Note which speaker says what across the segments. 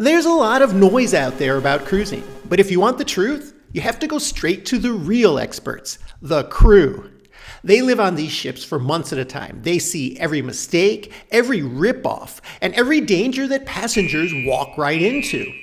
Speaker 1: There's a lot of noise out there about cruising, but if you want the truth, you have to go straight to the real experts, the crew. They live on these ships for months at a time. They see every mistake, every ripoff, and every danger that passengers walk right into.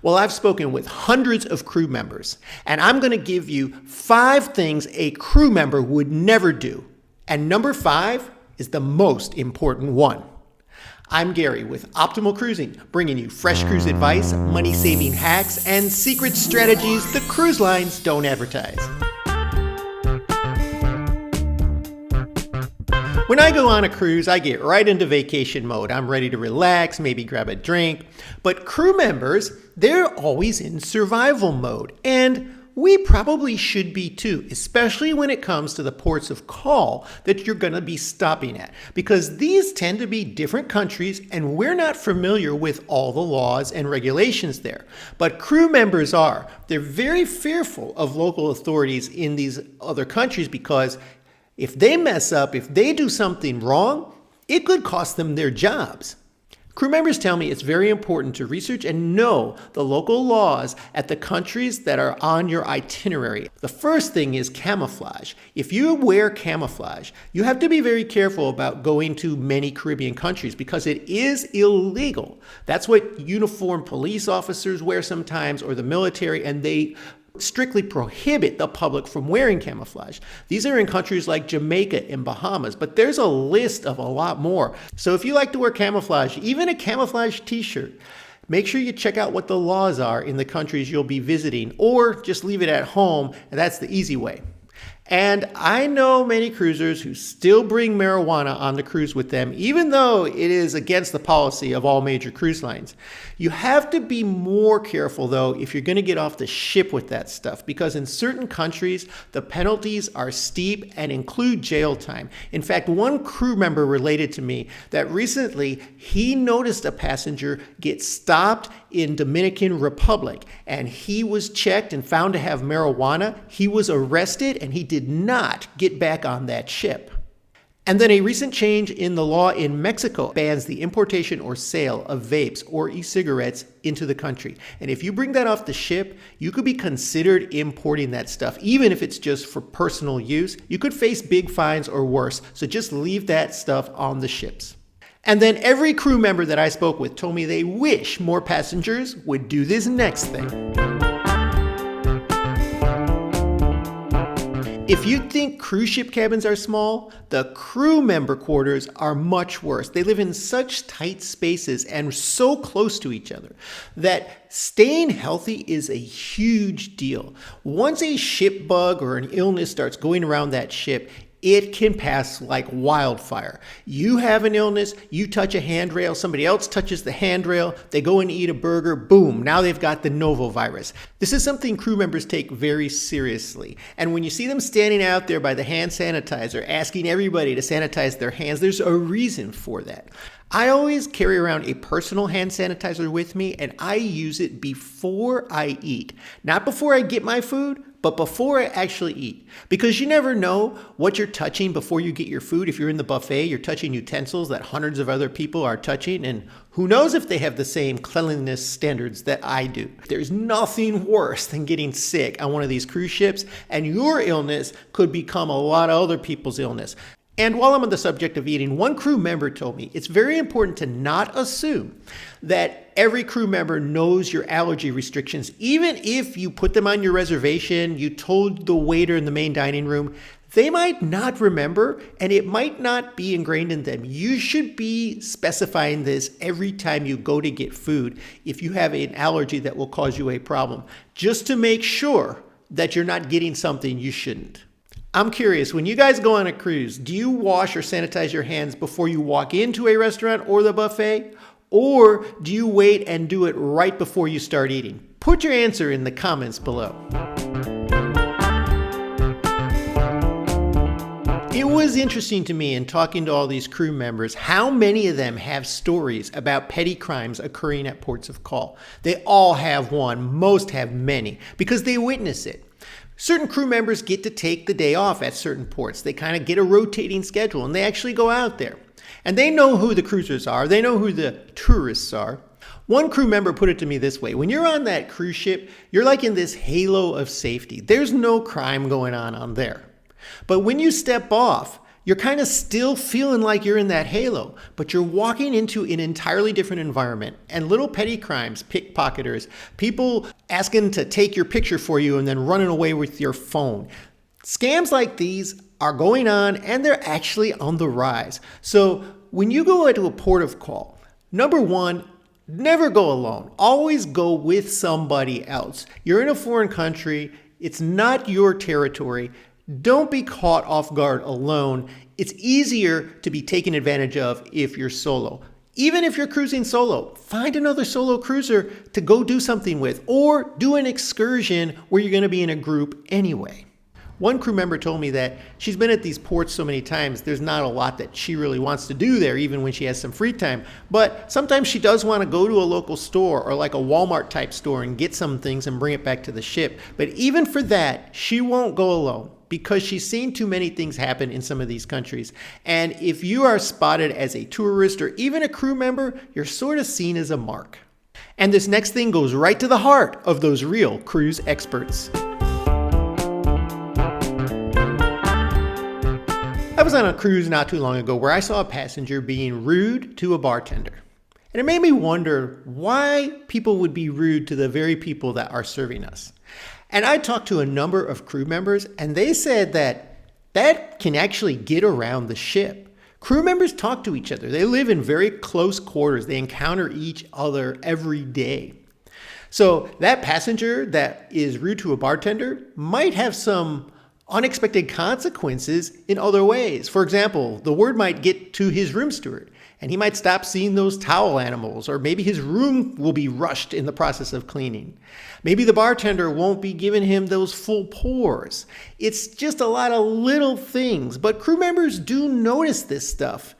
Speaker 1: Well, I've spoken with hundreds of crew members, and I'm going to give you 5 things a crew member would never do. And number 5 is the most important one. I'm Gary with Optimal Cruising, bringing you fresh cruise advice, money-saving hacks, and secret strategies the cruise lines don't advertise. When I go on a cruise, I get right into vacation mode. I'm ready to relax, maybe grab a drink. But crew members, they're always in survival mode. And we probably should be too, especially when it comes to the ports of call that you're going to be stopping at, because these tend to be different countries and we're not familiar with all the laws and regulations there. But crew members are. They're very fearful of local authorities in these other countries because if they mess up, if they do something wrong, it could cost them their jobs. Crew members tell me it's very important to research and know the local laws at the countries that are on your itinerary. The first thing is camouflage. If you wear camouflage, you have to be very careful about going to many Caribbean countries because it is illegal. That's what uniformed police officers wear sometimes, or the military, and they strictly prohibit the public from wearing camouflage. These are in countries like Jamaica and Bahamas, but there's a list of a lot more. So if you like to wear camouflage, even a camouflage t-shirt, make sure you check out what the laws are in the countries you'll be visiting, or just leave it at home, and that's the easy way. And I know many cruisers who still bring marijuana on the cruise with them, even though it is against the policy of all major cruise lines. You have to be more careful, though, if you're going to get off the ship with that stuff, because in certain countries, the penalties are steep and include jail time. In fact, one crew member related to me that recently he noticed a passenger get stopped in Dominican Republic, and he was checked and found to have marijuana. He was arrested, and he did not get back on that ship. And then a recent change in the law in Mexico bans the importation or sale of vapes or e-cigarettes into the country. And if you bring that off the ship, you could be considered importing that stuff. Even if it's just for personal use, you could face big fines or worse. So just leave that stuff on the ships. And then every crew member that I spoke with told me they wish more passengers would do this next thing. If you think cruise ship cabins are small, the crew member quarters are much worse. They live in such tight spaces and so close to each other that staying healthy is a huge deal. Once a ship bug or an illness starts going around that ship, it can pass like wildfire. You have an illness, you touch a handrail, somebody else touches the handrail, they go and eat a burger, boom, now they've got the novovirus. This is something crew members take very seriously. And when you see them standing out there by the hand sanitizer, asking everybody to sanitize their hands, there's a reason for that. I always carry around a personal hand sanitizer with me, and I use it before I eat. Not before I get my food, but before I actually eat. Because you never know what you're touching before you get your food. If you're in the buffet, you're touching utensils that hundreds of other people are touching, and who knows if they have the same cleanliness standards that I do. There's nothing worse than getting sick on one of these cruise ships, and your illness could become a lot of other people's illness. And while I'm on the subject of eating, one crew member told me it's very important to not assume that every crew member knows your allergy restrictions. Even if you put them on your reservation, you told the waiter in the main dining room, they might not remember and it might not be ingrained in them. You should be specifying this every time you go to get food if you have an allergy that will cause you a problem, just to make sure that you're not getting something you shouldn't. I'm curious, when you guys go on a cruise, do you wash or sanitize your hands before you walk into a restaurant or the buffet? Or do you wait and do it right before you start eating? Put your answer in the comments below. It was interesting to me in talking to all these crew members how many of them have stories about petty crimes occurring at ports of call. They all have one, most have many, because they witness it. Certain crew members get to take the day off at certain ports. They kind of get a rotating schedule and they actually go out there. And they know who the cruisers are. They know who the tourists are. One crew member put it to me this way: when you're on that cruise ship, you're like in this halo of safety. There's no crime going on there. But when you step off, you're kind of still feeling like you're in that halo, but you're walking into an entirely different environment, and little petty crimes, pickpocketers, people asking to take your picture for you and then running away with your phone. Scams like these are going on, and they're actually on the rise. So when you go into a port of call, number one, never go alone. Always go with somebody else. You're in a foreign country. It's not your territory. Don't be caught off guard alone. It's easier to be taken advantage of if you're solo. Even if you're cruising solo, find another solo cruiser to go do something with, or do an excursion where you're going to be in a group anyway. One crew member told me that she's been at these ports so many times, there's not a lot that she really wants to do there, even when she has some free time. But sometimes she does want to go to a local store or like a Walmart type store and get some things and bring it back to the ship. But even for that, she won't go alone, because she's seen too many things happen in some of these countries. And if you are spotted as a tourist or even a crew member, you're sort of seen as a mark. And this next thing goes right to the heart of those real cruise experts. I was on a cruise not too long ago where I saw a passenger being rude to a bartender. And it made me wonder why people would be rude to the very people that are serving us. And I talked to a number of crew members, and they said that can actually get around the ship. Crew members talk to each other. They live in very close quarters. They encounter each other every day. So that passenger that is rude to a bartender might have some unexpected consequences in other ways. For example, the word might get to his room steward, and he might stop seeing those towel animals, or maybe his room will be rushed in the process of cleaning. Maybe the bartender won't be giving him those full pours. It's just a lot of little things, but crew members do notice this stuff.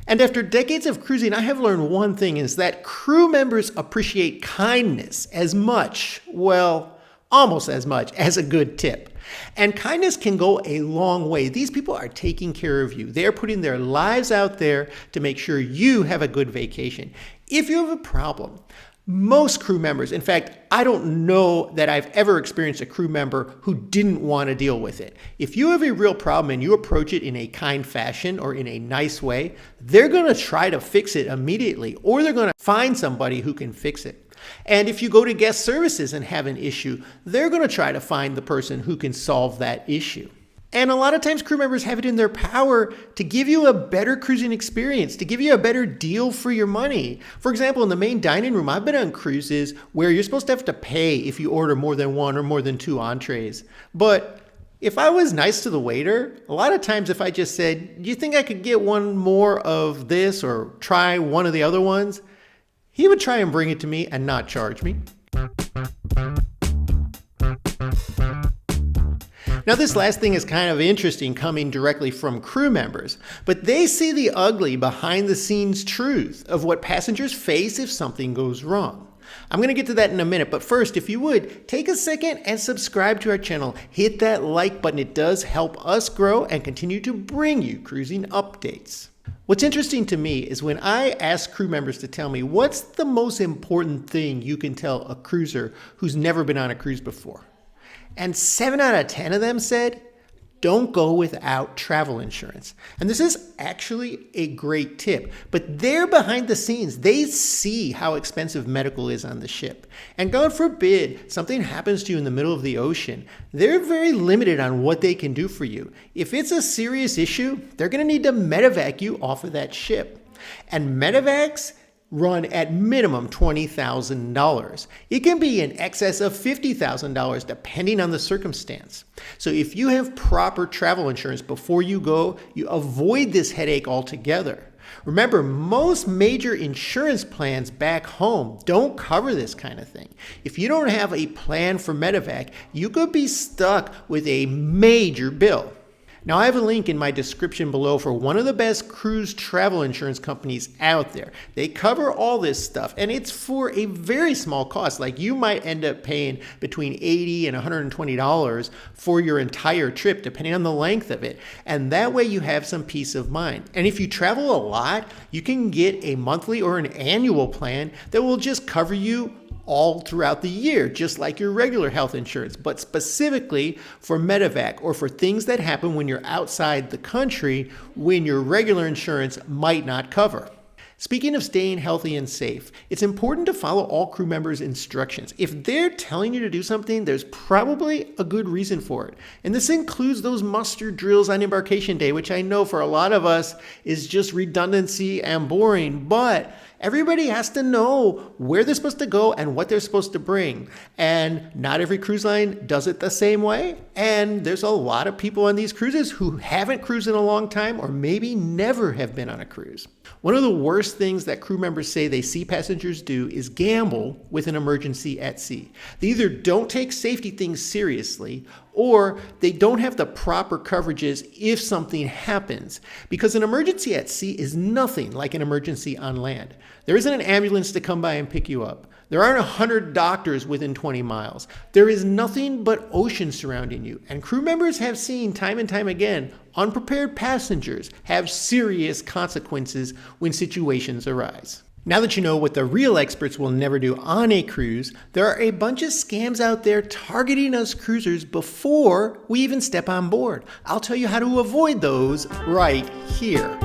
Speaker 1: And after decades of cruising, I have learned one thing, is that crew members appreciate kindness as much, well, almost as much as a good tip. And kindness can go a long way. These people are taking care of you. They're putting their lives out there to make sure you have a good vacation. If you have a problem, most crew members, in fact, I don't know that I've ever experienced a crew member who didn't want to deal with it. If you have a real problem and you approach it in a kind fashion or in a nice way, they're going to try to fix it immediately, or they're going to find somebody who can fix it. And if you go to guest services and have an issue, they're going to try to find the person who can solve that issue. And a lot of times crew members have it in their power to give you a better cruising experience, to give you a better deal for your money. For example, in the main dining room, I've been on cruises where you're supposed to have to pay if you order more than one or more than two entrees. But if I was nice to the waiter, a lot of times if I just said, "Do you think I could get one more of this or try one of the other ones?" he would try and bring it to me and not charge me. Now, this last thing is kind of interesting, coming directly from crew members, but they see the ugly behind the scenes truth of what passengers face if something goes wrong. I'm going to get to that in a minute, but first, if you would, take a second and subscribe to our channel. Hit that like button. It does help us grow and continue to bring you cruising updates. What's interesting to me is when I ask crew members to tell me what's the most important thing you can tell a cruiser who's never been on a cruise before. And 7 out of 10 of them said, don't go without travel insurance. And this is actually a great tip, but they're behind the scenes. They see how expensive medical is on the ship. And God forbid something happens to you in the middle of the ocean, they're very limited on what they can do for you. If it's a serious issue, they're going to need to medevac you off of that ship. And medevacs run at minimum $20,000. It can be in excess of $50,000 depending on the circumstance. So if you have proper travel insurance before you go, you avoid this headache altogether. Remember, most major insurance plans back home don't cover this kind of thing. If you don't have a plan for medevac, you could be stuck with a major bill. Now, I have a link in my description below for one of the best cruise travel insurance companies out there. They cover all this stuff, and it's for a very small cost. Like, you might end up paying between $80 and $120 for your entire trip, depending on the length of it. And that way you have some peace of mind. And if you travel a lot, you can get a monthly or an annual plan that will just cover you all throughout the year, just like your regular health insurance, but specifically for medevac or for things that happen when you're outside the country when your regular insurance might not cover. Speaking of staying healthy and safe, it's important to follow all crew members' instructions. If they're telling you to do something, there's probably a good reason for it. And this includes those muster drills on embarkation day, which I know for a lot of us is just redundancy and boring, but everybody has to know where they're supposed to go and what they're supposed to bring. And not every cruise line does it the same way. And there's a lot of people on these cruises who haven't cruised in a long time or maybe never have been on a cruise. One of the worst things that crew members say they see passengers do is gamble with an emergency at sea. They either don't take safety things seriously or they don't have the proper coverages if something happens, because an emergency at sea is nothing like an emergency on land. There isn't an ambulance to come by and pick you up. There aren't 100 doctors within 20 miles. There is nothing but ocean surrounding you. And crew members have seen time and time again, unprepared passengers have serious consequences when situations arise. Now that you know what the real experts will never do on a cruise, there are a bunch of scams out there targeting us cruisers before we even step on board. I'll tell you how to avoid those right here.